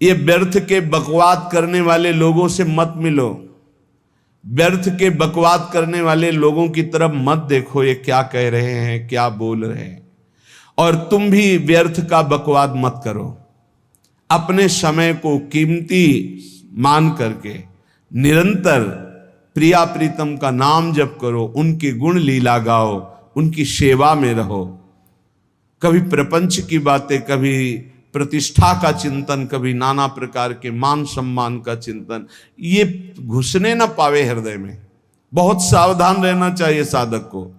ये व्यर्थ के बकवाद करने वाले लोगों से मत मिलो, व्यर्थ के बकवाद करने वाले लोगों की तरफ मत देखो, ये क्या कह रहे हैं, क्या बोल रहे हैं। और तुम भी व्यर्थ का बकवाद मत करो। अपने समय को कीमती मान करके निरंतर प्रिया प्रीतम का नाम जप करो, उनके गुण लीला गाओ, उनकी सेवा में रहो। कभी प्रपंच की बातें, कभी प्रतिष्ठा का चिंतन, कभी नाना प्रकार के मान सम्मान का चिंतन, ये घुसने ना पावे हृदय में। बहुत सावधान रहना चाहिए साधक को।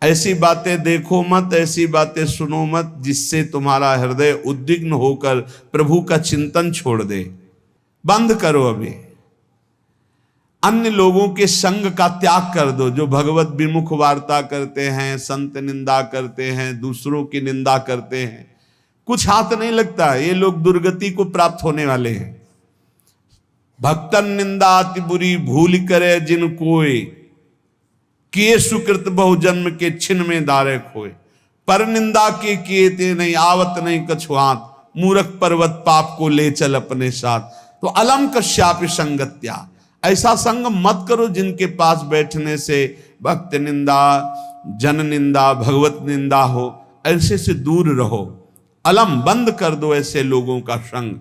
ऐसी बातें देखो मत, ऐसी बातें सुनो मत जिससे तुम्हारा हृदय उद्विग्न होकर प्रभु का चिंतन छोड़ दे। बंद करो अभी। अन्य लोगों के संग का त्याग कर दो, जो भगवत विमुख वार्ता करते हैं, संत निंदा करते हैं, दूसरों की निंदा करते हैं। कुछ हाथ नहीं लगता, ये लोग दुर्गति को प्राप्त होने वाले हैं। भक्तन निंदा अति बुरी भूल करे जिन कोय, किए सुकृत बहु जन्म के छिन में दारे खोए। पर निंदा के किए ते नहीं, आवत नहीं कछुआत, मूर्ख पर्वत पाप को ले चल अपने साथ। तो अलम कश्यापि संगत्या, ऐसा संग मत करो जिनके पास बैठने से भक्त निंदा, जन निंदा, भगवत निंदा हो। ऐसे से दूर रहो। अलम बंद कर दो ऐसे लोगों का संग।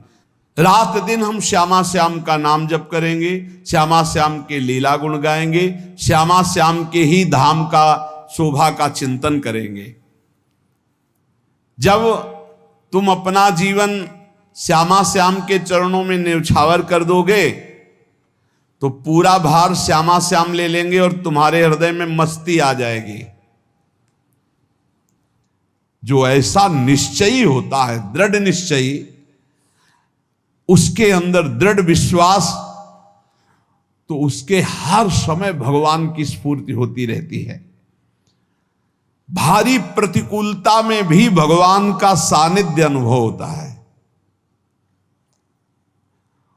रात दिन हम श्यामा श्याम का नाम जप करेंगे, श्यामा श्याम के लीला गुण गाएंगे, श्यामा श्याम के ही धाम का शोभा का चिंतन करेंगे। जब तुम अपना जीवन श्यामा श्याम के चरणों में न्यौछावर कर दोगे तो पूरा भार श्यामा श्याम ले लेंगे और तुम्हारे हृदय में मस्ती आ जाएगी। जो ऐसा निश्चयी होता है, दृढ़ निश्चयी, उसके अंदर दृढ़ विश्वास, तो उसके हर समय भगवान की स्फूर्ति होती रहती है। भारी प्रतिकूलता में भी भगवान का सानिध्य अनुभव होता है।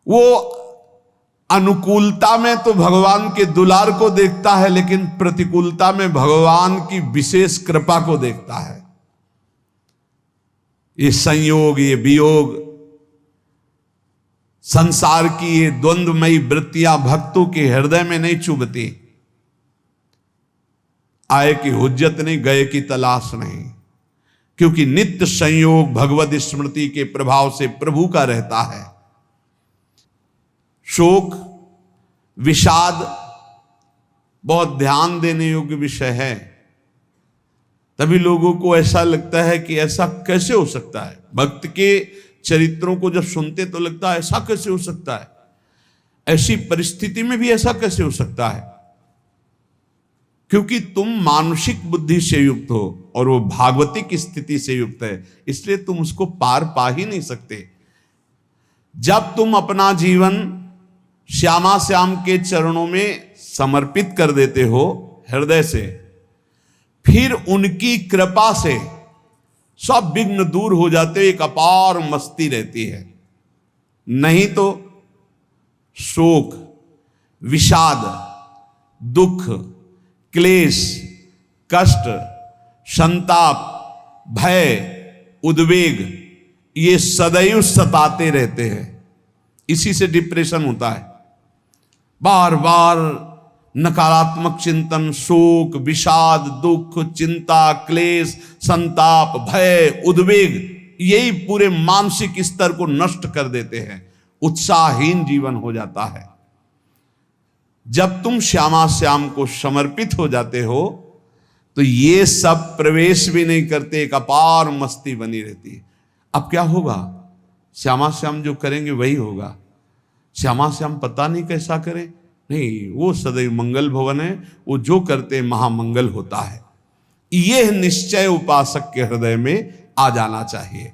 वो अनुकूलता में तो भगवान के दुलार को देखता है, लेकिन प्रतिकूलता में भगवान की विशेष कृपा को देखता है। ये संयोग, ये वियोग, संसार की ये द्वंद्वमयी वृत्तियां भक्तों के हृदय में नहीं चुभती। आए की हुज्जत नहीं, गए की तलाश नहीं, क्योंकि नित्य संयोग भगवत स्मृति के प्रभाव से प्रभु का रहता है। शोक, विषाद बहुत ध्यान देने योग्य विषय है। तभी लोगों को ऐसा लगता है कि ऐसा कैसे हो सकता है। भक्त के चरित्रों को जब सुनते तो लगता है ऐसा कैसे हो सकता है, ऐसी परिस्थिति में भी ऐसा कैसे हो सकता है। क्योंकि तुम मानसिक बुद्धि से युक्त हो और वो भागवतिक स्थिति से युक्त है, इसलिए तुम उसको पार पा ही नहीं सकते। जब तुम अपना जीवन श्यामा श्याम के चरणों में समर्पित कर देते हो हृदय से, फिर उनकी कृपा से सब विघ्न दूर हो जाते, एक अपार मस्ती रहती है। नहीं तो शोक, विषाद, दुख, क्लेश, कष्ट, संताप, भय, उद्वेग, ये सदैव सताते रहते हैं। इसी से डिप्रेशन होता है। बार बार नकारात्मक चिंतन, शोक, विषाद, दुख, चिंता, क्लेश, संताप, भय, उद्वेग, यही पूरे मानसिक स्तर को नष्ट कर देते हैं। उत्साहहीन जीवन हो जाता है। जब तुम श्यामा श्याम को समर्पित हो जाते हो तो ये सब प्रवेश भी नहीं करते, एक अपार मस्ती बनी रहती है। अब क्या होगा? श्यामा श्याम जो करेंगे वही होगा। श्यामा श्याम पता नहीं कैसा करें, नहीं, वो सदैव मंगल भवन है, वो जो करते महामंगल होता है। यह निश्चय उपासक के हृदय में आ जाना चाहिए।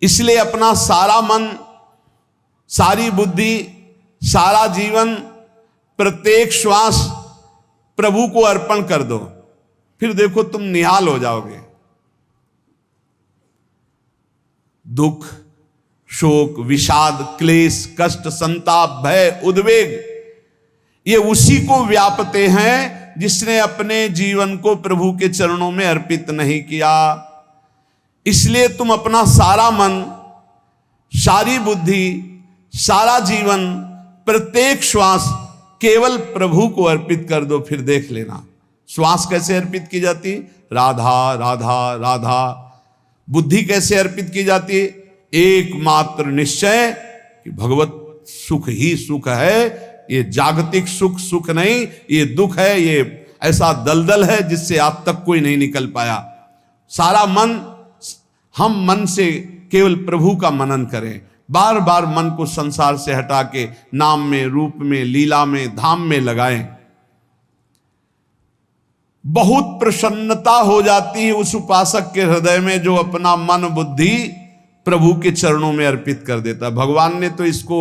इसलिए अपना सारा मन, सारी बुद्धि, सारा जीवन, प्रत्येक श्वास प्रभु को अर्पण कर दो। फिर देखो तुम निहाल हो जाओगे। दुख, शोक, विषाद, क्लेश, कष्ट, संताप, भय, उद्वेग, ये उसी को व्यापते हैं जिसने अपने जीवन को प्रभु के चरणों में अर्पित नहीं किया। इसलिए तुम अपना सारा मन, सारी बुद्धि, सारा जीवन, प्रत्येक श्वास केवल प्रभु को अर्पित कर दो, फिर देख लेना श्वास कैसे अर्पित की जाती, राधा राधा राधा। बुद्धि कैसे अर्पित की जाती, एकमात्र निश्चय कि भगवत सुख ही सुख है, ये जागतिक सुख सुख नहीं, ये दुख है, ये ऐसा दलदल है जिससे आज तक कोई नहीं निकल पाया। सारा मन, हम मन से केवल प्रभु का मनन करें, बार बार मन को संसार से हटा के नाम में, रूप में, लीला में, धाम में लगाएं। बहुत प्रसन्नता हो जाती है उस उपासक के हृदय में जो अपना मन बुद्धि प्रभु के चरणों में अर्पित कर देता है। भगवान ने तो इसको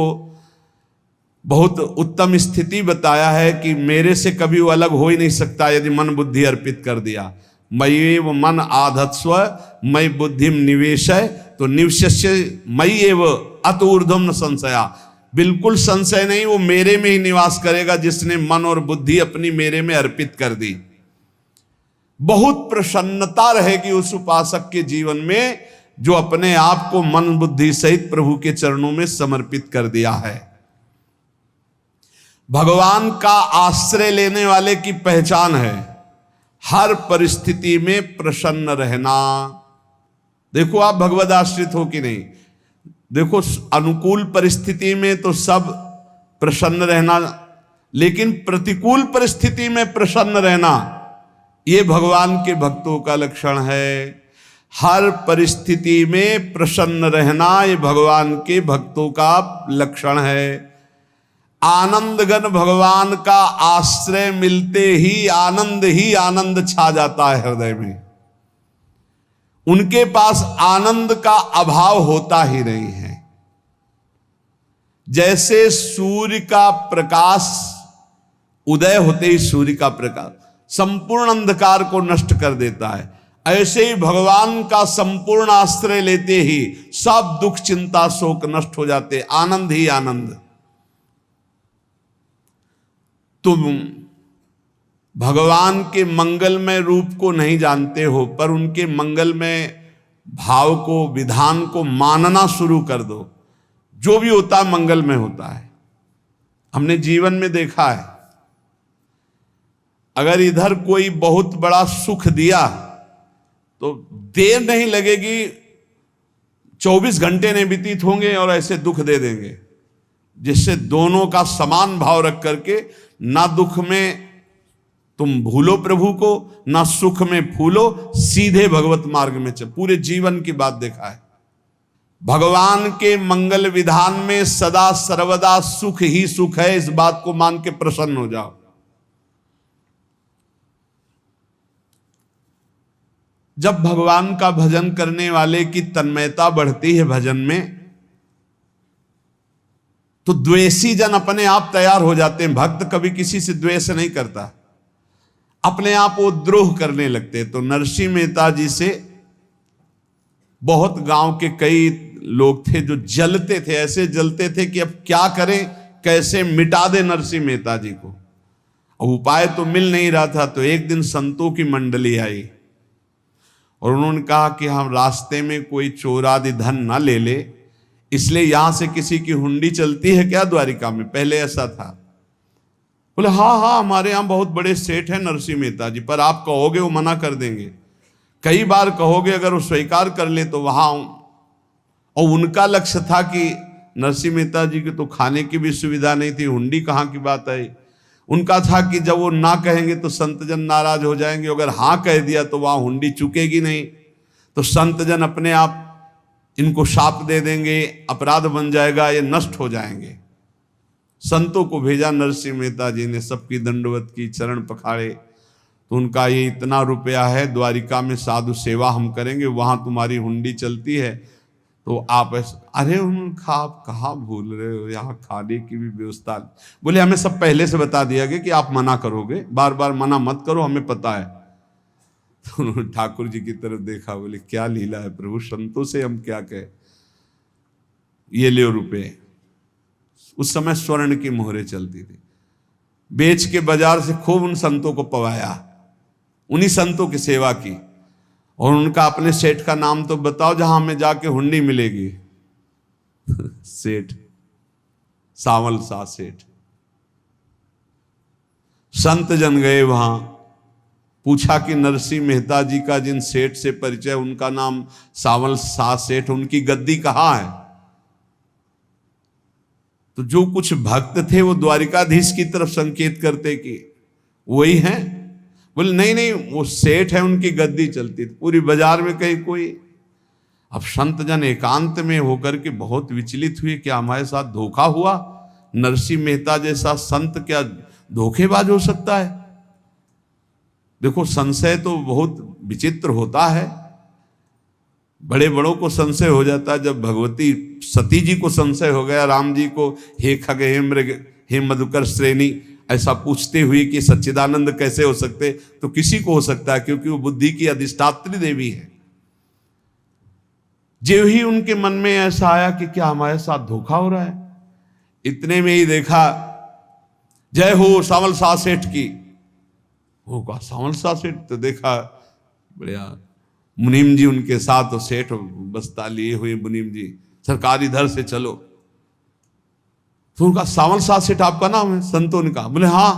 बहुत उत्तम स्थिति बताया है कि मेरे से कभी वो अलग हो ही नहीं सकता यदि मन बुद्धि अर्पित कर दिया। मय्येव मन आधत्स्व मयि बुद्धिम निवेशय, तो निवश्य मय्येव अत ऊर्ध्वं न संशया, बिल्कुल संशय नहीं, वो मेरे में ही निवास करेगा जिसने मन और बुद्धि अपनी मेरे में अर्पित कर दी। बहुत प्रसन्नता रहेगी उस उपासक के जीवन में जो अपने आप को मन बुद्धि सहित प्रभु के चरणों में समर्पित कर दिया है। भगवान का आश्रय लेने वाले की पहचान है हर परिस्थिति में प्रसन्न रहना। देखो आप भगवद आश्रित हो कि नहीं, देखो अनुकूल परिस्थिति में तो सब प्रसन्न रहना, लेकिन प्रतिकूल परिस्थिति में प्रसन्न रहना ये भगवान के भक्तों का लक्षण है। हर परिस्थिति में प्रसन्न रहना ये भगवान के भक्तों का लक्षण है। आनंदगन भगवान का आश्रय मिलते ही आनंद छा जाता है हृदय में। उनके पास आनंद का अभाव होता ही नहीं है। जैसे सूर्य का प्रकाश उदय होते ही सूर्य का प्रकाश संपूर्ण अंधकार को नष्ट कर देता है, ऐसे ही भगवान का संपूर्ण आश्रय लेते ही सब दुख चिंता शोक नष्ट हो जाते, आनंद ही आनंद। तुम भगवान के मंगलमय रूप को नहीं जानते हो, पर उनके मंगलमय भाव को, विधान को मानना शुरू कर दो। जो भी होता है मंगलमय होता है। हमने जीवन में देखा है, अगर इधर कोई बहुत बड़ा सुख दिया तो देर नहीं लगेगी, 24 घंटे नहीं व्यतीत होंगे और ऐसे दुख दे देंगे, जिससे दोनों का समान भाव रख करके ना दुख में तुम भूलो प्रभु को, ना सुख में फूलो, सीधे भगवत मार्ग में चल। पूरे जीवन की बात देखा है, भगवान के मंगल विधान में सदा सर्वदा सुख ही सुख है, इस बात को मान के प्रसन्न हो जाओ। जब भगवान का भजन करने वाले की तन्मयता बढ़ती है भजन में, तो द्वेषी जन अपने आप तैयार हो जाते हैं। भक्त कभी किसी से द्वेष नहीं करता, अपने आप वो द्रोह करने लगते। तो नरसिंह मेहता जी से बहुत गांव के कई लोग थे जो जलते थे, ऐसे जलते थे कि अब क्या करें, कैसे मिटा दे नरसिंह मेहता जी को। अब उपाय तो मिल नहीं रहा था। तो एक दिन संतों की मंडली आई और उन्होंने कहा कि हम रास्ते में कोई चोर आदि धन ना ले ले, इसलिए यहां से किसी की हुंडी चलती है क्या द्वारिका में? पहले ऐसा था। बोले हाँ, हमारे यहां बहुत बड़े सेठ हैं नरसिंह मेहता जी, पर आप कहोगे वो मना कर देंगे। कई बार कहोगे, अगर वो स्वीकार कर ले तो वहां। और उनका लक्ष्य था कि नरसिंह मेहता जी की तो खाने की भी सुविधा नहीं थी, हुंडी कहाँ की बात आई। उनका था कि जब वो ना कहेंगे तो संतजन नाराज हो जाएंगे, अगर हाँ कह दिया तो वहां हुंडी चुकेगी नहीं, तो संतजन अपने आप इनको शाप दे देंगे, अपराध बन जाएगा, ये नष्ट हो जाएंगे। संतों को भेजा नरसिंह मेहता जी ने, सबकी दंडवत की, चरण पखाड़े। तो उनका ये इतना रुपया है, द्वारिका में साधु सेवा हम करेंगे, वहां तुम्हारी हुंडी चलती है, तो आप अरे उनका आप कहाँ भूल रहे हो, यहाँ खाने की भी व्यवस्था। बोले हमें सब पहले से बता दिया गया कि आप मना करोगे, बार बार मना मत करो, हमें पता है। तो उन्होंने ठाकुर जी की तरफ देखा, बोले क्या लीला है प्रभु, संतों से हम क्या कहें, ये ले रुपए। उस समय स्वर्ण की मोहरें चलती थी, बेच के बाजार से खूब उन संतों को पवाया, उन्हीं संतों की सेवा की। और उनका अपने सेठ का नाम तो बताओ जहां हमें जाके हुंडी मिलेगी। सेठ, सावल शाह सेठ। संत जन गए वहां, पूछा कि नरसिंह मेहता जी का जिन सेठ से परिचय, उनका नाम सावल शाह सेठ, उनकी गद्दी कहाँ है? तो जो कुछ भक्त थे वो द्वारिकाधीश की तरफ संकेत करते कि वही हैं। बोले नहीं नहीं, वो सेठ है, उनकी गद्दी चलती थी। पूरी बाजार में कहीं कोई। अब संत जन एकांत में होकर के बहुत विचलित हुए, क्या हमारे साथ धोखा हुआ? नरसिंह मेहता जैसा संत क्या धोखेबाज हो सकता है? देखो, संशय तो बहुत विचित्र होता है। बड़े बड़ों को संशय हो जाता है। जब भगवती सती जी को संशय हो गया, राम जी को, हे खग हे मृग हे मधुकर श्रेणी, ऐसा पूछते हुए कि सच्चिदानंद कैसे हो सकते, तो किसी को हो सकता है, क्योंकि वो बुद्धि की अधिष्ठात्री देवी है। जो ही उनके मन में ऐसा आया कि क्या हमारे साथ धोखा हो रहा है, इतने में ही देखा, जय हो सावल शाह सेठ की। वो कहा सावल शाह सेठ? तो देखा बढ़िया मुनीम जी उनके साथ, और सेठ बस्ता लिए हुए मुनीम जी, सरकार इधर से चलो। तो उनका सावल शाह सेठ आपका नाम है? संतों ने कहा। बोले हाँ।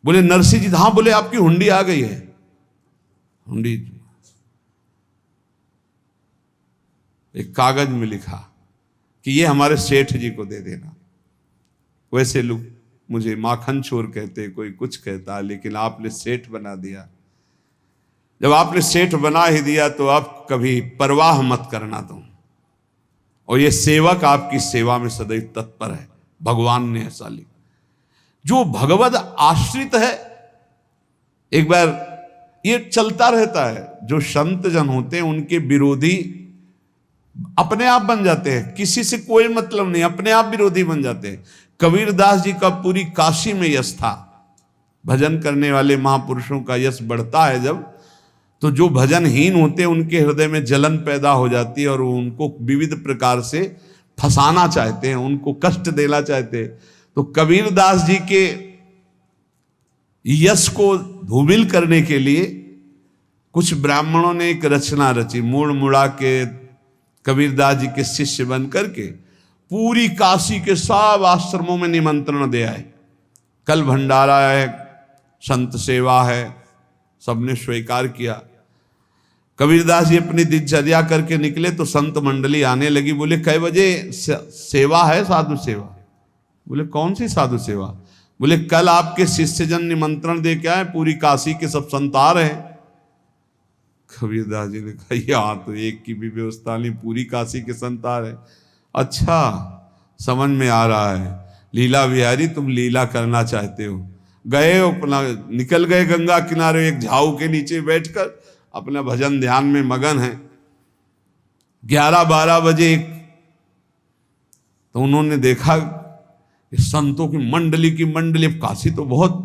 बोले नरसिंह जी? हाँ। बोले आपकी हुंडी आ गई है। हुंडी एक कागज में लिखा कि ये हमारे सेठ जी को दे देना। वैसे लोग मुझे माखन चोर कहते, कोई कुछ कहता, लेकिन आपने सेठ बना दिया। जब आपने सेठ बना ही दिया तो आप कभी परवाह मत करना तुम। और ये सेवक आपकी सेवा में सदैव तत्पर है। भगवान ने ऐसा लिखा। जो भगवद आश्रित है, एक बार ये चलता रहता है, जो संत जन होते हैं उनके विरोधी अपने आप बन जाते हैं, किसी से कोई मतलब नहीं, अपने आप विरोधी बन जाते हैं। कबीरदास जी का पूरी काशी में यश था। भजन करने वाले महापुरुषों का यश बढ़ता है जब, तो जो भजनहीन होते हैं उनके हृदय में जलन पैदा हो जाती है, और वो उनको विविध प्रकार से फंसाना चाहते हैं, उनको कष्ट देना चाहते हैं। तो कबीरदास जी के यश को धूमिल करने के लिए कुछ ब्राह्मणों ने एक रचना रची। मुड़ मुड़ा के कबीरदास जी के शिष्य बन करके पूरी काशी के सब आश्रमों में निमंत्रण दे आए। कल भंडारा है, संत सेवा है, सबने स्वीकार किया। कबीरदास जी अपनी दिनचर्या करके निकले तो संत मंडली आने लगी। बोले कै बजे सेवा है? साधु सेवा। बोले कौन सी साधु सेवा? बोले कल आपके शिष्यजन निमंत्रण दे के आए, पूरी काशी के सब संत आ रहे हैं। कबीरदास जी ने कहा यहाँ तो एक की भी व्यवस्था नहीं, पूरी काशी के संत आ रहे। अच्छा, समझ में आ रहा है, लीला बिहारी तुम लीला करना चाहते हो। गए अपना निकल गए गंगा किनारे, एक झाऊ के नीचे बैठकर अपना भजन ध्यान में मगन है। 11-12 बजे तो उन्होंने देखा संतों की मंडली, अब काशी तो बहुत।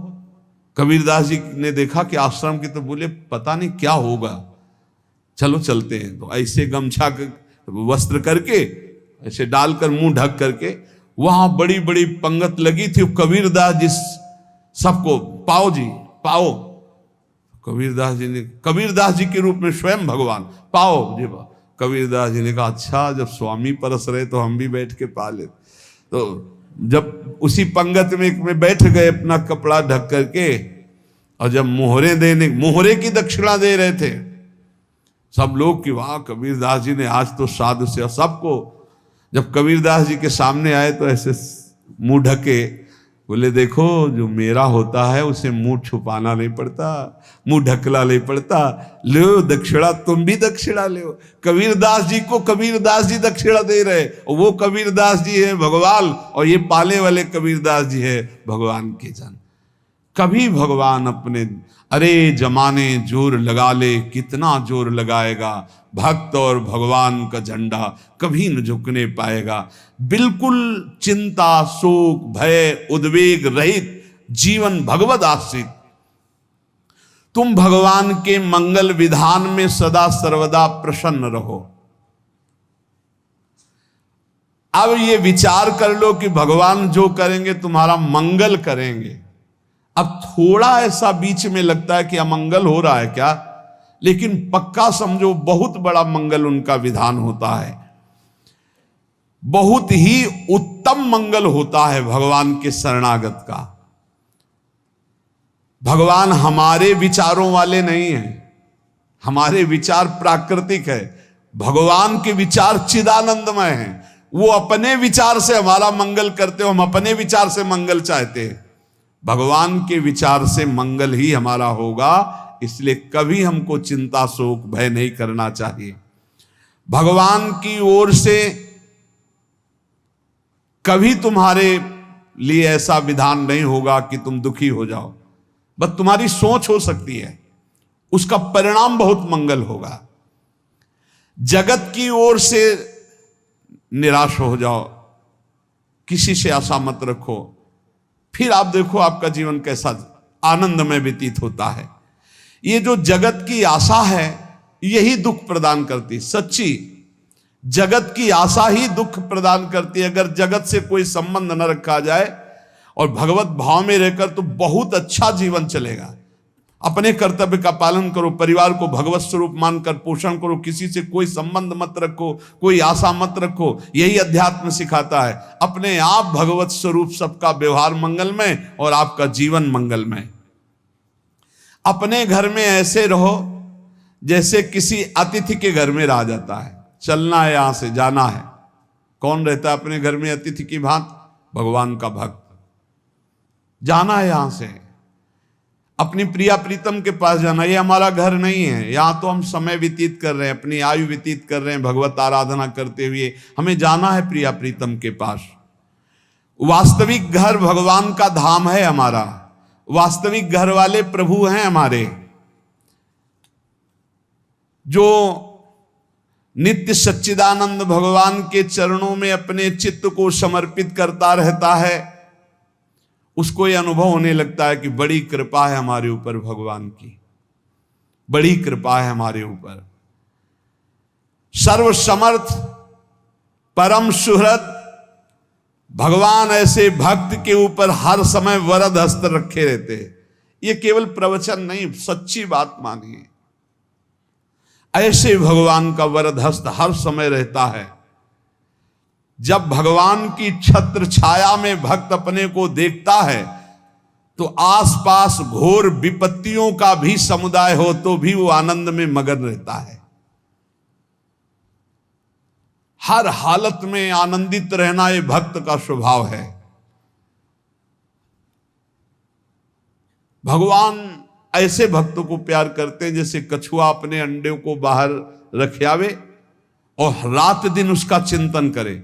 कबीरदास जी ने देखा कि आश्रम की, तो बोले पता नहीं क्या होगा, चलो चलते हैं। तो ऐसे गमछा वस्त्र करके ऐसे डालकर मुंह ढक करके, वहां बड़ी बड़ी पंगत लगी थी। कबीरदास जी सबको पाओ जी पाओ। कबीरदास जी के रूप में स्वयं भगवान पाओ जी पाओ। कबीरदास जी ने कहा अच्छा, जब स्वामी परस रहे तो हम भी बैठ के पा ले। तो जब उसी पंगत में बैठ गए अपना कपड़ा ढक करके, और जब मोहरे की दक्षिणा दे रहे थे सब लोग कि वाह कबीरदास जी ने आज तो साधु से। सबको जब कबीरदास जी के सामने आए तो ऐसे मुंह ढके, बोले देखो जो मेरा होता है उसे मुंह छुपाना नहीं पड़ता, मुंह ढकला नहीं पड़ता। लो दक्षिणा, तुम भी दक्षिणा लो। कबीरदास जी को कबीरदास जी दक्षिणा दे रहे, और वो कबीरदास जी है भगवान, और ये पाले वाले कबीरदास जी है भगवान के जन। कभी भगवान अपने, अरे जमाने जोर लगा ले, कितना जोर लगाएगा, भक्त और भगवान का झंडा कभी न झुकने पाएगा। बिल्कुल चिंता, शोक, भय, उद्वेग रहित जीवन भगवद आश्रित। तुम भगवान के मंगल विधान में सदा सर्वदा प्रसन्न रहो। अब ये विचार कर लो कि भगवान जो करेंगे तुम्हारा मंगल करेंगे। अब थोड़ा ऐसा बीच में लगता है कि अमंगल हो रहा है क्या, लेकिन पक्का समझो बहुत बड़ा मंगल उनका विधान होता है। बहुत ही उत्तम मंगल होता है भगवान के शरणागत का। भगवान हमारे विचारों वाले नहीं हैं, हमारे विचार प्राकृतिक है, भगवान के विचार चिदानंदमय हैं। वो अपने विचार से हमारा मंगल करते हो, हम अपने विचार से मंगल चाहते हैं। भगवान के विचार से मंगल ही हमारा होगा, इसलिए कभी हमको चिंता शोक भय नहीं करना चाहिए। भगवान की ओर से कभी तुम्हारे लिए ऐसा विधान नहीं होगा कि तुम दुखी हो जाओ, बस तुम्हारी सोच हो सकती है, उसका परिणाम बहुत मंगल होगा। जगत की ओर से निराश हो जाओ, किसी से आशा मत रखो, फिर आप देखो आपका जीवन कैसा आनंदमय व्यतीत होता है। ये जो जगत की आशा है यही दुख प्रदान करती, सच्ची जगत की आशा ही दुख प्रदान करती है। अगर जगत से कोई संबंध न रखा जाए और भगवत भाव में रहकर तो बहुत अच्छा जीवन चलेगा। अपने कर्तव्य का पालन करो, परिवार को भगवत स्वरूप मानकर पोषण करो, किसी से कोई संबंध मत रखो, कोई आशा मत रखो, यही अध्यात्म सिखाता है। अपने आप भगवत स्वरूप, सबका व्यवहार मंगलमय और आपका जीवन मंगलमय। अपने घर में ऐसे रहो जैसे किसी अतिथि के घर में रह जाता है, चलना है यहां से जाना है। कौन रहता है अपने घर में अतिथि की भांति? भगवान का भक्त। जाना है यहां से, अपनी प्रिया प्रीतम के पास जाना। ये हमारा घर नहीं है, यहां तो हम समय व्यतीत कर रहे हैं, अपनी आयु व्यतीत कर रहे हैं भगवत आराधना करते हुए। हमें जाना है प्रिया प्रीतम के पास। वास्तविक घर भगवान का धाम है हमारा, वास्तविक घर वाले प्रभु हैं हमारे, जो नित्य सच्चिदानंद भगवान के चरणों में अपने चित्त को समर्पित करता रहता है। उसको यह अनुभव होने लगता है कि बड़ी कृपा है हमारे ऊपर, भगवान की बड़ी कृपा है हमारे ऊपर। सर्वसमर्थ परम सुहृद भगवान ऐसे भक्त के ऊपर हर समय वरद हस्त रखे रहते हैं। ये केवल प्रवचन नहीं, सच्ची बात मानिए। ऐसे भगवान का वरद हस्त हर समय रहता है। जब भगवान की छत्र छाया में भक्त अपने को देखता है तो आसपास घोर विपत्तियों का भी समुदाय हो तो भी वो आनंद में मगन रहता है। हर हालत में आनंदित रहना ये भक्त का स्वभाव है। भगवान ऐसे भक्तों को प्यार करते हैं जैसे कछुआ अपने अंडे को बाहर रख आवे और रात दिन उसका चिंतन करे।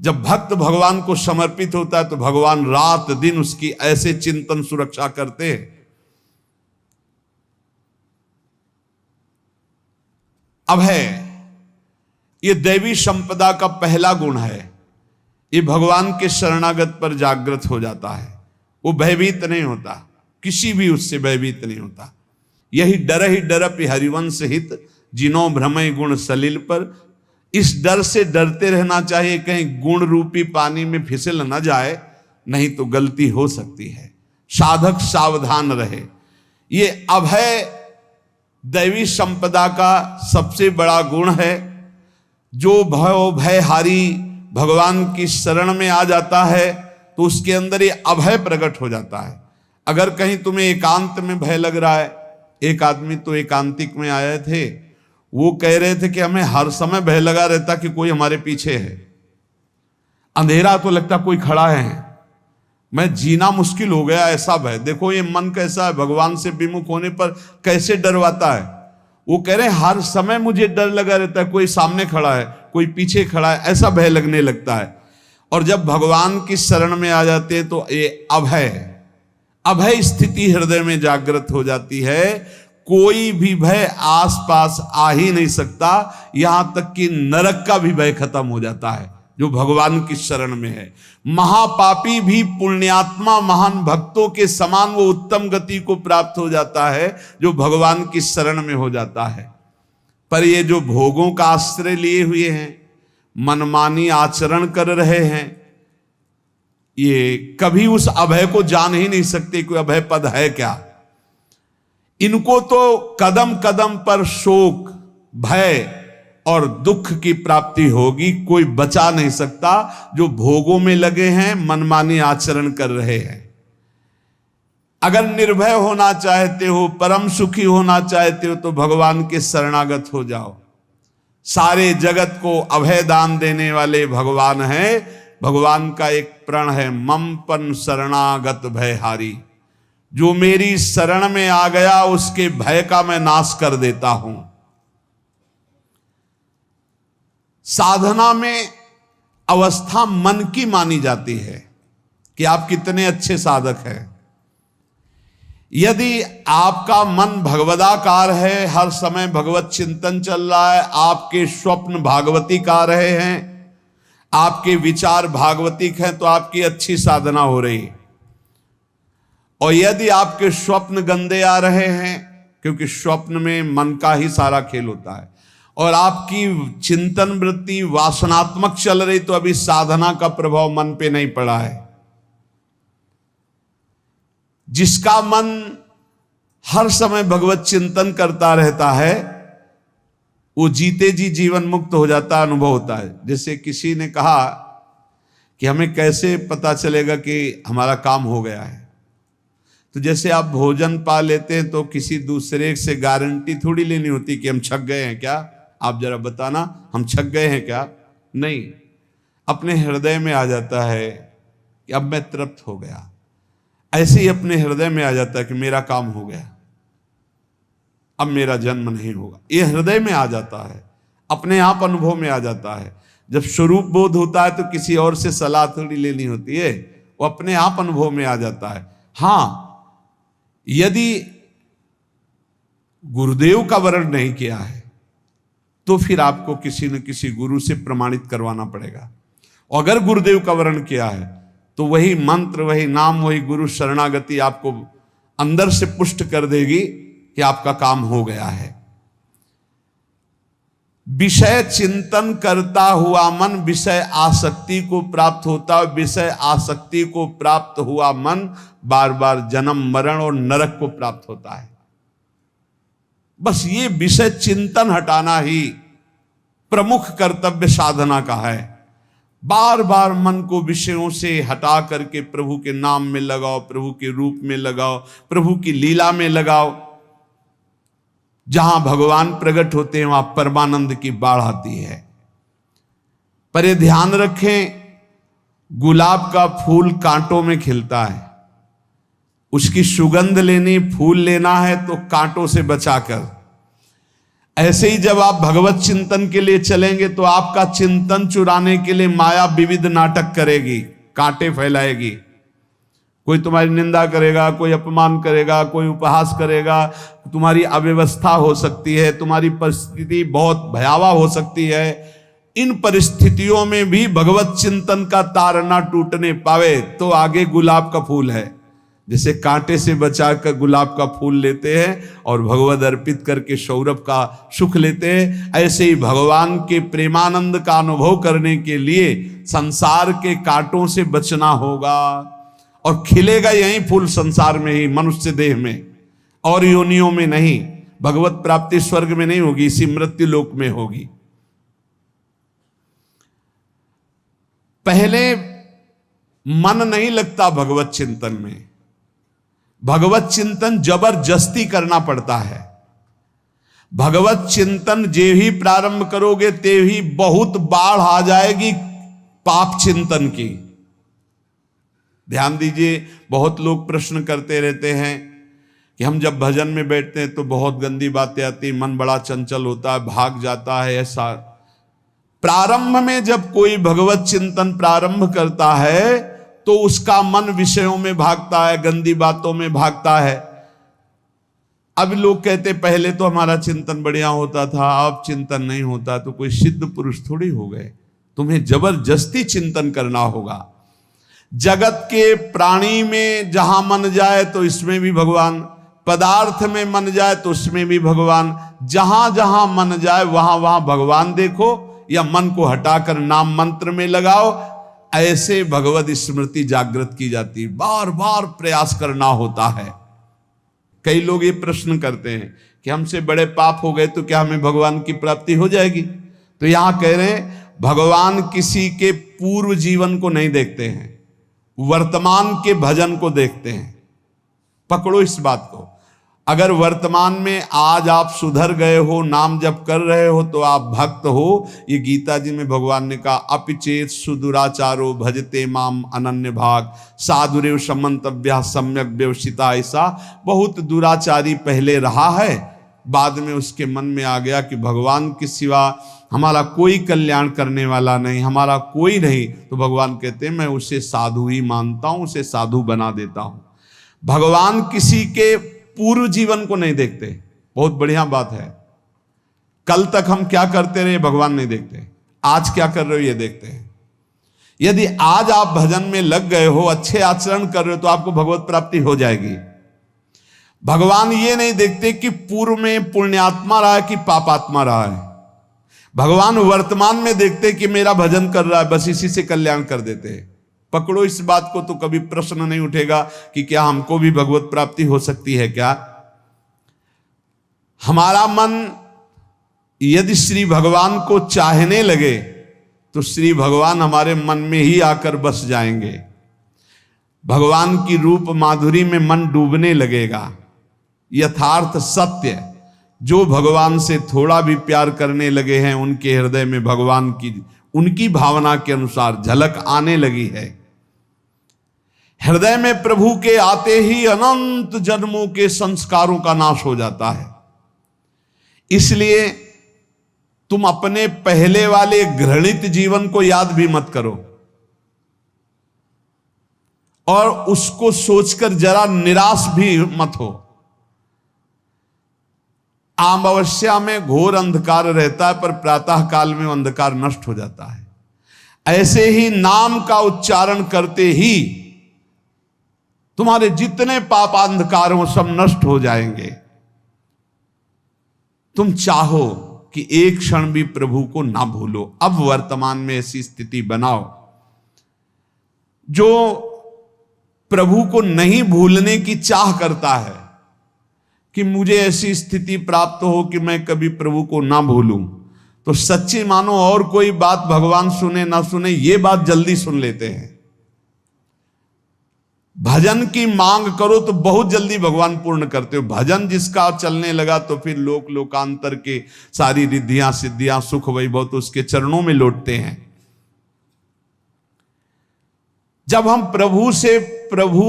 जब भक्त भगवान को समर्पित होता है तो भगवान रात दिन उसकी ऐसे चिंतन सुरक्षा करते हैं। अभय, ये दैवी संपदा का पहला गुण है। ये भगवान के शरणागत पर जागृत हो जाता है, वो भयभीत नहीं होता, किसी भी उससे भयभीत नहीं होता। यही डरप हरिवंश हित, जिनो भ्रमय गुण सलिल पर। इस डर से डरते रहना चाहिए कहीं गुण रूपी पानी में फिसल न जाए, नहीं तो गलती हो सकती है। साधक सावधान रहे। ये अभय दैवी संपदा का सबसे बड़ा गुण है। जो भयहारी भगवान की शरण में आ जाता है तो उसके अंदर ये अभय प्रकट हो जाता है। अगर कहीं तुम्हें एकांत में भय लग रहा है, एक आदमी तो एकांतिक में आए थे, वो कह रहे थे कि हमें हर समय भय लगा रहता कि कोई हमारे पीछे है, अंधेरा तो लगता कोई खड़ा है, मैं जीना मुश्किल हो गया, ऐसा भय। देखो ये मन कैसा है, भगवान से विमुख होने पर कैसे डरवाता है। वो कह रहे हैं हर समय मुझे डर लगा रहता है, कोई सामने खड़ा है, कोई पीछे खड़ा है, ऐसा भय लगने लगता है। और जब भगवान की शरण में आ जाते हैं तो ये अभय स्थिति हृदय में जागृत हो जाती है। कोई भी भय आसपास आ ही नहीं सकता, यहां तक कि नरक का भी भय खत्म हो जाता है जो भगवान की शरण में है। महापापी भी पुण्यात्मा महान भक्तों के समान वो उत्तम गति को प्राप्त हो जाता है जो भगवान की शरण में हो जाता है। पर ये जो भोगों का आश्रय लिए हुए हैं, मनमानी आचरण कर रहे हैं, ये कभी उस अभय को जान ही नहीं सकते कोई अभय पद है क्या। इनको तो कदम कदम पर शोक, भय, और दुख की प्राप्ति होगी। कोई बचा नहीं सकता जो भोगों में लगे हैं, मनमानी आचरण कर रहे हैं। अगर निर्भय होना चाहते हो, परम सुखी होना चाहते हो, तो भगवान के शरणागत हो जाओ। सारे जगत को अभय दान देने वाले भगवान हैं। भगवान का एक प्रण है, मम पन शरणागत भयहारी। जो मेरी शरण में आ गया उसके भय का मैं नाश कर देता हूं। साधना में अवस्था मन की मानी जाती है कि आप कितने अच्छे साधक हैं। यदि आपका मन भगवदाकार है, हर समय भगवत चिंतन चल रहा है, आपके स्वप्न भागवती का रहे हैं, आपके विचार भागवतिक हैं, तो आपकी अच्छी साधना हो रही है। और यदि आपके स्वप्न गंदे आ रहे हैं, क्योंकि स्वप्न में मन का ही सारा खेल होता है, और आपकी चिंतन वृत्ति वासनात्मक चल रही, तो अभी साधना का प्रभाव मन पे नहीं पड़ा है। जिसका मन हर समय भगवत चिंतन करता रहता है, वो जीते जी जीवन मुक्त हो जाता, अनुभव होता है। जैसे किसी ने कहा कि हमें कैसे पता चलेगा कि हमारा काम हो गया है, तो जैसे आप भोजन पा लेते हैं तो किसी दूसरे से गारंटी थोड़ी लेनी होती कि हम छक गए हैं क्या, आप जरा बताना हम छक गए हैं क्या। नहीं, अपने हृदय में आ जाता है कि अब मैं तृप्त हो गया। ऐसे ही अपने हृदय में आ जाता है कि मेरा काम हो गया, अब मेरा जन्म नहीं होगा। ये हृदय में आ जाता है, अपने आप अनुभव में आ जाता है। जब स्वरूप बोध होता है तो किसी और से सलाह थोड़ी लेनी होती है, वो अपने आप अनुभव में आ जाता है। हाँ, यदि गुरुदेव का वर्ण नहीं किया है तो फिर आपको किसी न किसी गुरु से प्रमाणित करवाना पड़ेगा। और अगर गुरुदेव का वर्ण किया है तो वही मंत्र, वही नाम, वही गुरु शरणागति आपको अंदर से पुष्ट कर देगी कि आपका काम हो गया है। विषय चिंतन करता हुआ मन विषय आसक्ति को प्राप्त होता है। विषय आसक्ति को प्राप्त हुआ मन बार बार जन्म मरण और नरक को प्राप्त होता है। बस ये विषय चिंतन हटाना ही प्रमुख कर्तव्य साधना का है। बार बार मन को विषयों से हटा करके प्रभु के नाम में लगाओ, प्रभु के रूप में लगाओ, प्रभु की लीला में लगाओ। जहां भगवान प्रकट होते हैं वहां परमानंद की बाढ़ आती है। पर ये ध्यान रखें, गुलाब का फूल कांटों में खिलता है, उसकी सुगंध लेनी, फूल लेना है तो कांटों से बचाकर। ऐसे ही जब आप भगवत चिंतन के लिए चलेंगे तो आपका चिंतन चुराने के लिए माया विविध नाटक करेगी, कांटे फैलाएगी। कोई तुम्हारी निंदा करेगा, कोई अपमान करेगा, कोई उपहास करेगा, तुम्हारी अव्यवस्था हो सकती है, तुम्हारी परिस्थिति बहुत भयावह हो सकती है। इन परिस्थितियों में भी भगवत चिंतन का तार ना टूटने पावे तो आगे गुलाब का फूल है। जैसे कांटे से बचाकर गुलाब का फूल लेते हैं और भगवद अर्पित करके सौरभ का सुख लेते हैं, ऐसे ही भगवान के प्रेमानंद का अनुभव करने के लिए संसार के कांटों से बचना होगा। और खिलेगा यही फूल संसार में ही, मनुष्य देह में, और योनियों में नहीं। भगवत प्राप्ति स्वर्ग में नहीं होगी, इसी मृत्यु लोक में होगी। पहले मन नहीं लगता भगवत चिंतन में, भगवत चिंतन जबरदस्ती करना पड़ता है। भगवत चिंतन जे ही प्रारंभ करोगे ते ही बहुत बाढ़ आ जाएगी पाप चिंतन की। ध्यान दीजिए, बहुत लोग प्रश्न करते रहते हैं कि हम जब भजन में बैठते हैं तो बहुत गंदी बातें आती, मन बड़ा चंचल होता है, भाग जाता है। ऐसा प्रारंभ में जब कोई भगवत चिंतन प्रारंभ करता है तो उसका मन विषयों में भागता है, गंदी बातों में भागता है। अब लोग कहते पहले तो हमारा चिंतन बढ़िया होता था, अब चिंतन नहीं होता। तो कोई सिद्ध पुरुष थोड़ी हो गए, तुम्हें जबरदस्ती चिंतन करना होगा। जगत के प्राणी में जहां मन जाए तो इसमें भी भगवान, पदार्थ में मन जाए तो उसमें भी भगवान, जहां जहां मन जाए वहां वहां भगवान देखो, या मन को हटाकर नाम मंत्र में लगाओ। ऐसे भगवत स्मृति जागृत की जाती है, बार बार प्रयास करना होता है। कई लोग ये प्रश्न करते हैं कि हमसे बड़े पाप हो गए तो क्या हमें भगवान की प्राप्ति हो जाएगी? तो यहां कह रहे हैं भगवान किसी के पूर्व जीवन को नहीं देखते हैं, वर्तमान के भजन को देखते हैं। पकड़ो इस बात को। अगर वर्तमान में आज आप सुधर गए हो, नाम जप कर रहे हो, तो आप भक्त हो। ये गीता जी में भगवान ने कहा, अपिचेत सुदुराचारो भजते माम अनन्य भाग साधुरेव समंतव्या सम्यक व्यवसिता। ऐसा बहुत दुराचारी पहले रहा है, बाद में उसके मन में आ गया कि भगवान के सिवा हमारा कोई कल्याण करने वाला नहीं, हमारा कोई नहीं। तो भगवान कहते हैं मैं उसे साधु ही मानता हूं, उसे साधु बना देता हूं। भगवान किसी के पूर्व जीवन को नहीं देखते। बहुत बढ़िया बात है। कल तक हम क्या करते रहे भगवान नहीं देखते, आज क्या कर रहे हो ये देखते हैं। यदि आज आप भजन में लग गए हो, अच्छे आचरण कर रहे हो, तो आपको भगवत प्राप्ति हो जाएगी। भगवान ये नहीं देखते कि पूर्व में पुण्यात्मा रहा है कि पापात्मा रहा है। भगवान वर्तमान में देखते कि मेरा भजन कर रहा है, बस इसी से कल्याण कर देते हैं। पकड़ो इस बात को, तो कभी प्रश्न नहीं उठेगा कि क्या हमको भी भगवत प्राप्ति हो सकती है क्या। हमारा मन यदि श्री भगवान को चाहने लगे तो श्री भगवान हमारे मन में ही आकर बस जाएंगे। भगवान की रूप माधुरी में मन डूबने लगेगा। यथार्थ सत्य, जो भगवान से थोड़ा भी प्यार करने लगे हैं, उनके हृदय में भगवान की उनकी भावना के अनुसार झलक आने लगी है। हृदय में प्रभु के आते ही अनंत जन्मों के संस्कारों का नाश हो जाता है। इसलिए तुम अपने पहले वाले घृणित जीवन को याद भी मत करो और उसको सोचकर जरा निराश भी मत हो। अमावस्या में घोर अंधकार रहता है, पर प्रातः काल में अंधकार नष्ट हो जाता है। ऐसे ही नाम का उच्चारण करते ही तुम्हारे जितने पाप अंधकार हो सब नष्ट हो जाएंगे। तुम चाहो कि एक क्षण भी प्रभु को ना भूलो। अब वर्तमान में ऐसी स्थिति बनाओ। जो प्रभु को नहीं भूलने की चाह करता है कि मुझे ऐसी स्थिति प्राप्त हो कि मैं कभी प्रभु को ना भूलूं, तो सच्ची मानो और कोई बात भगवान सुने ना सुने, ये बात जल्दी सुन लेते हैं। भजन की मांग करो तो बहुत जल्दी भगवान पूर्ण करते हो। भजन जिसका चलने लगा तो फिर लोक लोकांतर के सारी रिद्धियां सिद्धियां सुख वैभव तो उसके चरणों में लौटते हैं। जब हम प्रभु से प्रभु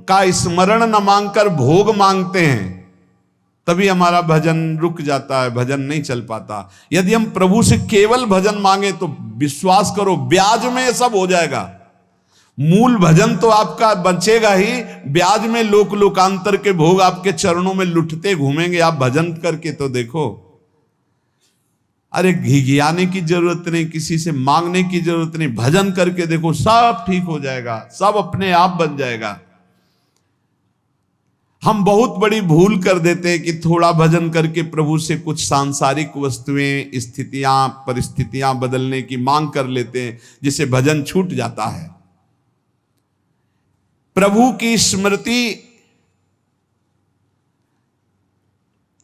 का स्मरण न मांगकर भोग मांगते हैं, तभी हमारा भजन रुक जाता है, भजन नहीं चल पाता। यदि हम प्रभु से केवल भजन मांगे तो विश्वास करो ब्याज में सब हो जाएगा। मूल भजन तो आपका बचेगा ही, ब्याज में लोक लोकांतर के भोग आपके चरणों में लुटते घूमेंगे। आप भजन करके तो देखो। अरे घिघियाने की जरूरत नहीं, किसी से मांगने की जरूरत नहीं, भजन करके देखो, सब ठीक हो जाएगा, सब अपने आप बन जाएगा। हम बहुत बड़ी भूल कर देते हैं कि थोड़ा भजन करके प्रभु से कुछ सांसारिक वस्तुएं, स्थितियां, परिस्थितियां बदलने की मांग कर लेते हैं, जिससे भजन छूट जाता है। प्रभु की स्मृति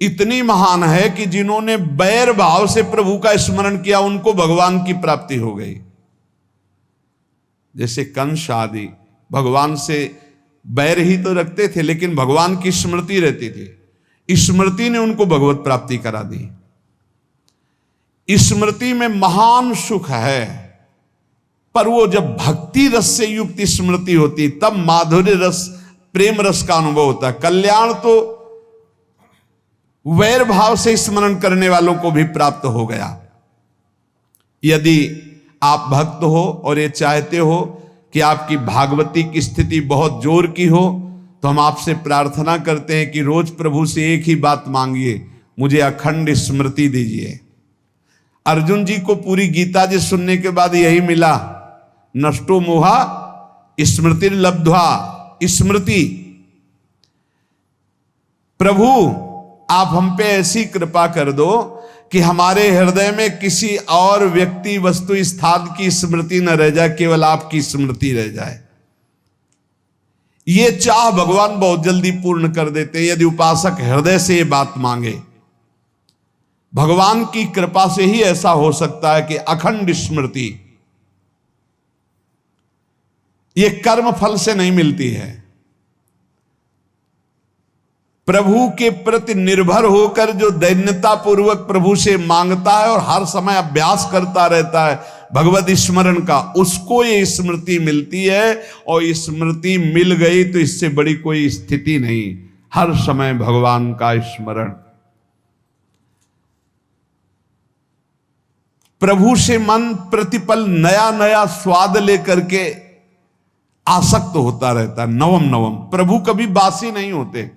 इतनी महान है कि जिन्होंने बैर भाव से प्रभु का स्मरण किया उनको भगवान की प्राप्ति हो गई। जैसे कंस आदि भगवान से बैर ही तो रखते थे, लेकिन भगवान की स्मृति रहती थी। स्मृति ने उनको भगवत प्राप्ति करा दी। स्मृति में महान सुख है, पर वो जब भक्ति रस से युक्त स्मृति होती तब माधुर्य रस, प्रेम रस का अनुभव होता है। कल्याण तो वैर भाव से स्मरण करने वालों को भी प्राप्त हो गया। यदि आप भक्त हो और ये चाहते हो कि आपकी भागवती की स्थिति बहुत जोर की हो, तो हम आपसे प्रार्थना करते हैं कि रोज प्रभु से एक ही बात मांगिए, मुझे अखंड स्मृति दीजिए। अर्जुन जी को पूरी गीता जी सुनने के बाद यही मिला, नष्टो मोहा स्मृति लब्ध्वा। स्मृति, प्रभु आप हम पे ऐसी कृपा कर दो कि हमारे हृदय में किसी और व्यक्ति, वस्तु, स्थान की स्मृति न रह जाए, केवल आपकी स्मृति रह जाए। ये चाह भगवान बहुत जल्दी पूर्ण कर देते हैं यदि उपासक हृदय से ये बात मांगे। भगवान की कृपा से ही ऐसा हो सकता है कि अखंड स्मृति ये कर्म फल से नहीं मिलती है। प्रभु के प्रति निर्भर होकर जो दैन्यता पूर्वक प्रभु से मांगता है और हर समय अभ्यास करता रहता है भगवत स्मरण का, उसको ये स्मृति मिलती है। और स्मृति मिल गई तो इससे बड़ी कोई स्थिति नहीं, हर समय भगवान का स्मरण। प्रभु से मन प्रतिपल नया नया स्वाद लेकर के आसक्त होता रहता है, नवम नवम। प्रभु कभी बासी नहीं होते।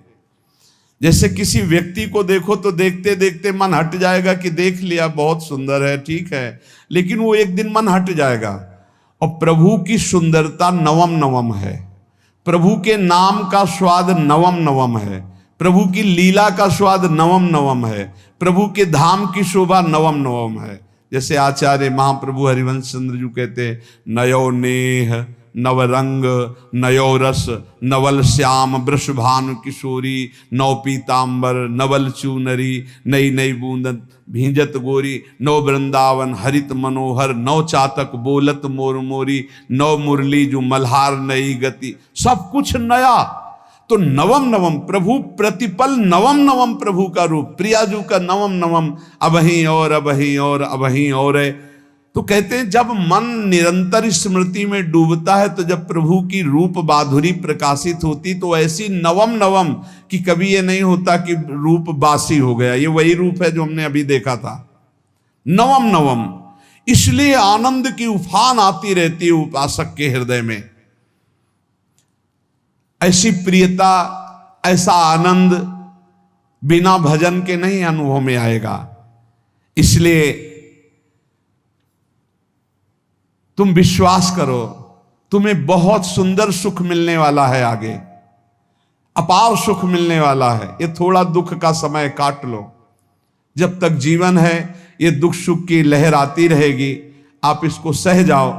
जैसे किसी व्यक्ति को देखो तो देखते देखते मन हट जाएगा कि देख लिया, बहुत सुंदर है, ठीक है, लेकिन वो एक दिन मन हट जाएगा। और प्रभु की सुंदरता नवम नवम है, प्रभु के नाम का स्वाद नवम नवम है, प्रभु की लीला का स्वाद नवम नवम है, प्रभु के धाम की शोभा नवम नवम है। जैसे आचार्य महाप्रभु हरिवंश चंद्र जी कहते, नयो नेह नवरंग नयो रस नवल श्याम वृषभानु किशोरी, नव पीतांबर नवल चूनरी, नई नई बूंदन भींजत गोरी, नव वृंदावन हरित मनोहर, नव चातक बोलत मोर मोरी, नव मुरली जो मल्हार नई गति, सब कुछ नया। तो नवम नवम प्रभु प्रतिपल नवम नवम प्रभु का रूप, प्रियाजू का नवम नवम, अबहीं और अबहीं और अबहीं और है। तो कहते हैं जब मन निरंतर स्मृति में डूबता है तो जब प्रभु की रूप माधुरी प्रकाशित होती तो ऐसी नवम नवम कि कभी ये नहीं होता कि रूप बासी हो गया। ये वही रूप है जो हमने अभी देखा था, नवम नवम। इसलिए आनंद की उफान आती रहती है उपासक के हृदय में। ऐसी प्रियता, ऐसा आनंद बिना भजन के नहीं अनुभव में आएगा। इसलिए तुम विश्वास करो, तुम्हें बहुत सुंदर सुख मिलने वाला है, आगे अपार सुख मिलने वाला है। ये थोड़ा दुख का समय काट लो, जब तक जीवन है ये दुख सुख की लहर आती रहेगी, आप इसको सह जाओ,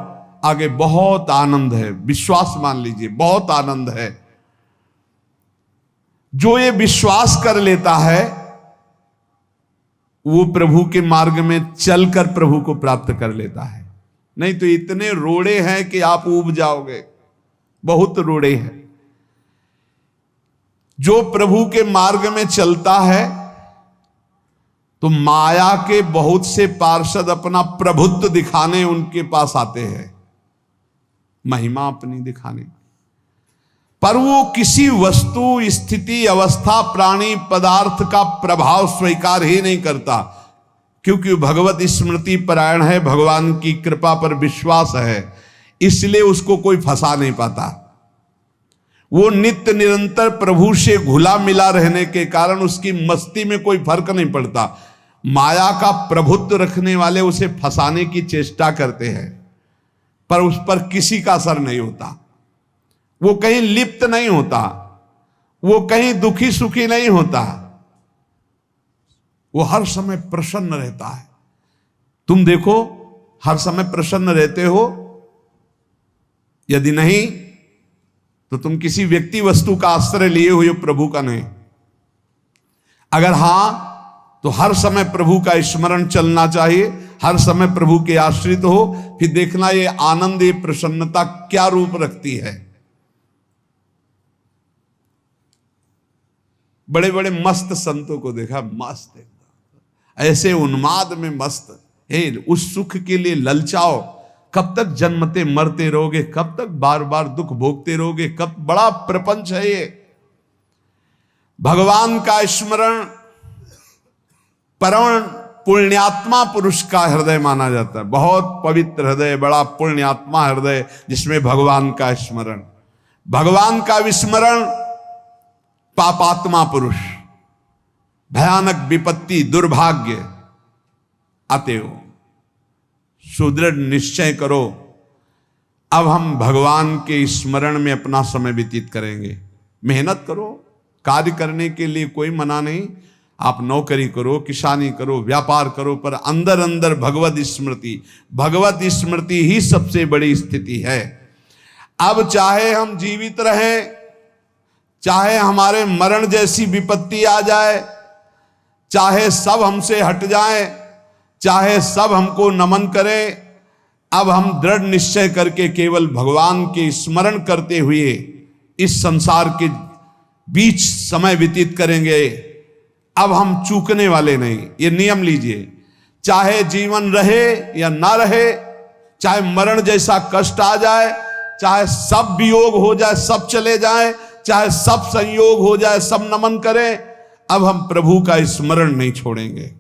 आगे बहुत आनंद है, विश्वास मान लीजिए, बहुत आनंद है। जो ये विश्वास कर लेता है वो प्रभु के मार्ग में चलकर प्रभु को प्राप्त कर लेता है। नहीं तो इतने रोड़े हैं कि आप ऊब जाओगे, बहुत रोड़े हैं। जो प्रभु के मार्ग में चलता है तो माया के बहुत से पार्षद अपना प्रभुत्व दिखाने उनके पास आते हैं, महिमा अपनी दिखाने, पर वो किसी वस्तु स्थिति अवस्था प्राणी पदार्थ का प्रभाव स्वीकार ही नहीं करता, क्योंकि भगवत स्मृति परायण है, भगवान की कृपा पर विश्वास है, इसलिए उसको कोई फंसा नहीं पाता। वो नित्य निरंतर प्रभु से घुला मिला रहने के कारण उसकी मस्ती में कोई फर्क नहीं पड़ता। माया का प्रभुत्व रखने वाले उसे फंसाने की चेष्टा करते हैं, पर उस पर किसी का असर नहीं होता। वो कहीं लिप्त नहीं होता, वो कहीं दुखी सुखी नहीं होता, वो हर समय प्रसन्न रहता है। तुम देखो, हर समय प्रसन्न रहते हो? यदि नहीं तो तुम किसी व्यक्ति वस्तु का आश्रय लिए हुए, प्रभु का नहीं। अगर हां तो हर समय प्रभु का स्मरण चलना चाहिए, हर समय प्रभु के आश्रित हो, फिर देखना ये आनंद, ये प्रसन्नता क्या रूप रखती है। बड़े बड़े मस्त संतों को देखा, मस्त ऐसे उन्माद में मस्त है, उस सुख के लिए ललचाओ। कब तक जन्मते मरते रहोगे, कब तक बार बार दुख भोगते रहोगे, कब? बड़ा प्रपंच है ये। भगवान का स्मरण परम पुण्यात्मा पुरुष का हृदय माना जाता है, बहुत पवित्र हृदय, बड़ा पुण्यात्मा हृदय जिसमें भगवान का स्मरण। भगवान का विस्मरण पापात्मा पुरुष, भयानक विपत्ति दुर्भाग्य आते हो। सुदृढ़ निश्चय करो, अब हम भगवान के स्मरण में अपना समय व्यतीत करेंगे। मेहनत करो, कार्य करने के लिए कोई मना नहीं, आप नौकरी करो, किसानी करो, व्यापार करो, पर अंदर अंदर भगवत स्मृति, भगवत स्मृति ही सबसे बड़ी स्थिति है। अब चाहे हम जीवित रहें, चाहे हमारे मरण जैसी विपत्ति आ जाए, चाहे सब हमसे हट जाए, चाहे सब हमको नमन करें, अब हम दृढ़ निश्चय करके केवल भगवान के स्मरण करते हुए इस संसार के बीच समय व्यतीत करेंगे। अब हम चूकने वाले नहीं। ये नियम लीजिए, चाहे जीवन रहे या ना रहे, चाहे मरण जैसा कष्ट आ जाए, चाहे सब वियोग हो जाए, सब चले जाए, चाहे सब संयोग हो जाए, सब नमन करें, अब हम प्रभु का स्मरण नहीं छोड़ेंगे।